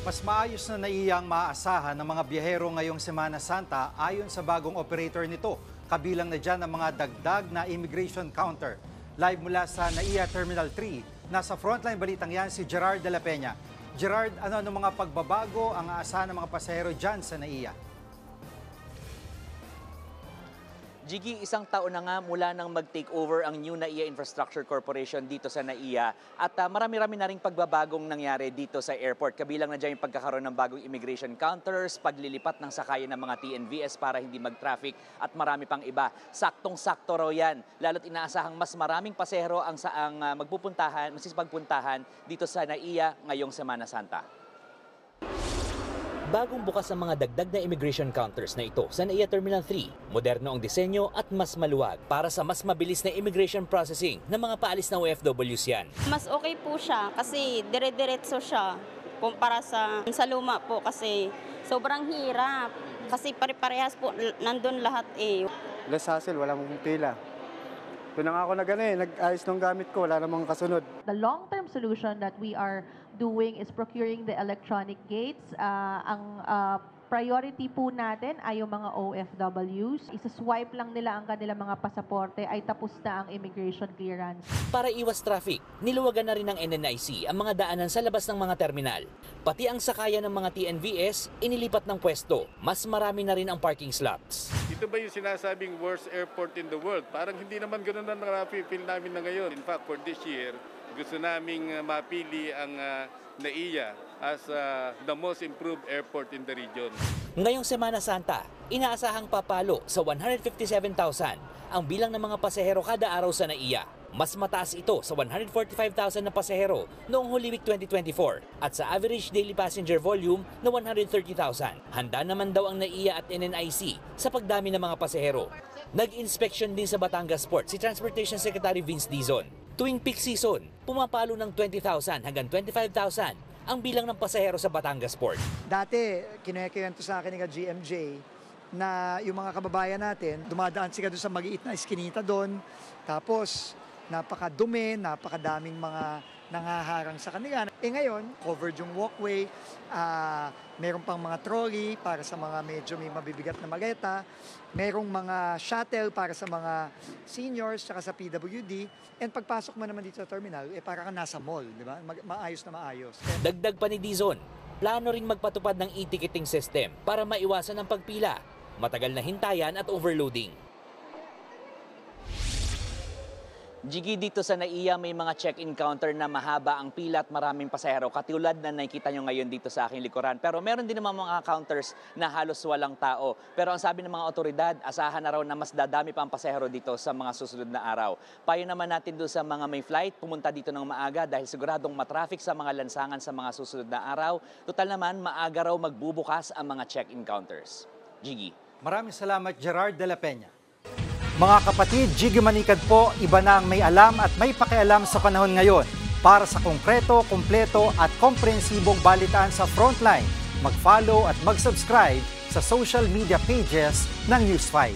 Mas maayos na naiyang maaasahan ng mga biyahero ngayong Semana Santa ayon sa bagong operator nito. Kabilang na dyan ang mga dagdag na immigration counter. Live mula sa NAIA Terminal 3, nasa frontline balitang yan si Gerard de la Peña. Gerard, ano mga pagbabago ang aasahan ng mga pasahero dyan sa NAIA? Jiggy, isang taon na nga mula nang mag-take over ang new NAIA Infrastructure Corporation dito sa NAIA at marami-rami na ring pagbabagong nangyari dito sa airport. Kabilang na dyan yung pagkakaroon ng bagong immigration counters, paglilipat ng sakayan ng mga TNVS para hindi mag-traffic at marami pang iba. Saktong-sakto raw yan, lalo't inaasahang mas maraming pasahero ang masisipagpuntahan dito sa NAIA ngayong Semana Santa. Bagong bukas ang mga dagdag na immigration counters na ito sa NAIA Terminal 3. Moderno ang disenyo at mas maluwag para sa mas mabilis na immigration processing ng mga paalis na OFWs yan. Mas okay po siya kasi dire-diretso siya kumpara sa luma po kasi sobrang hirap. Kasi pare-parehas po nandun lahat eh. Less hassle, walang pila. Doon na ako nag-ayos ng gamit ko, wala namang kasunod. The long-term solution that we are doing is procuring the electronic gates. Ang priority po natin ay yung mga OFWs. Isa-swipe lang nila ang kanilang mga pasaporte ay tapos na ang immigration clearance. Para iwas traffic, niluwagan na rin ng NNIC ang mga daanan sa labas ng mga terminal. Pati ang sakayan ng mga TNVS, inilipat ng pwesto. Mas marami na rin ang parking slots. Ito ba yung sinasabing worst airport in the world? Parang hindi naman ganoon ang feel namin na ngayon. In fact, for this year, gusto naming mapili ang NAIA as the most improved airport in the region. Ngayong Semana Santa, inaasahang papalo sa 157,000 ang bilang ng mga pasahero kada araw sa NAIA. Mas mataas ito sa 145,000 na pasahero noong Holy Week 2024 at sa average daily passenger volume na 130,000. Handa naman daw ang NAIA at NNIC sa pagdami ng mga pasahero. Nag-inspection din sa Batangas Port si Transportation Secretary Vince Dizon. Tuwing peak season, pumapalo ng 20,000 hanggang 25,000 ang bilang ng pasahero sa Batangas Port. Dati, kinukwento sa akin ng GMJ na yung mga kababayan natin, dumadaan sila doon sa maliit na iskinita doon. Tapos, napakadumi, napakadaming mga nangaharang sa kanila. Ngayon, covered yung walkway, meron pang mga trolley para sa mga medyo may mabibigat na maleta, merong mga shuttle para sa mga seniors tsaka sa PWD, and pagpasok mo naman dito sa terminal, para kang nasa mall, di ba? Maayos na maayos. Dagdag pa ni Dizon, plano ring magpatupad ng e-ticketing system para maiwasan ang pagpila, matagal na hintayan at overloading. Jiggy, dito sa NAIA may mga check-in counter na mahaba ang pila at maraming pasahero. Katulad na nakikita nyo ngayon dito sa aking likuran. Pero meron din naman mga counters na halos walang tao. Pero ang sabi ng mga otoridad, asahan na raw na mas dadami pa ang pasahero dito sa mga susunod na araw. Payo naman natin doon sa mga may flight, pumunta dito ng maaga dahil siguradong matraffic sa mga lansangan sa mga susunod na araw. Total naman, maaga raw magbubukas ang mga check-in counters. Jiggy. Maraming salamat, Gerard de la Peña. Mga kapatid, Jiggy Manikad po, iba na ang may alam at may pakialam sa panahon ngayon. Para sa konkreto, kumpleto at komprehensibong balitaan sa Frontline, mag-follow at mag-subscribe sa social media pages ng News 5.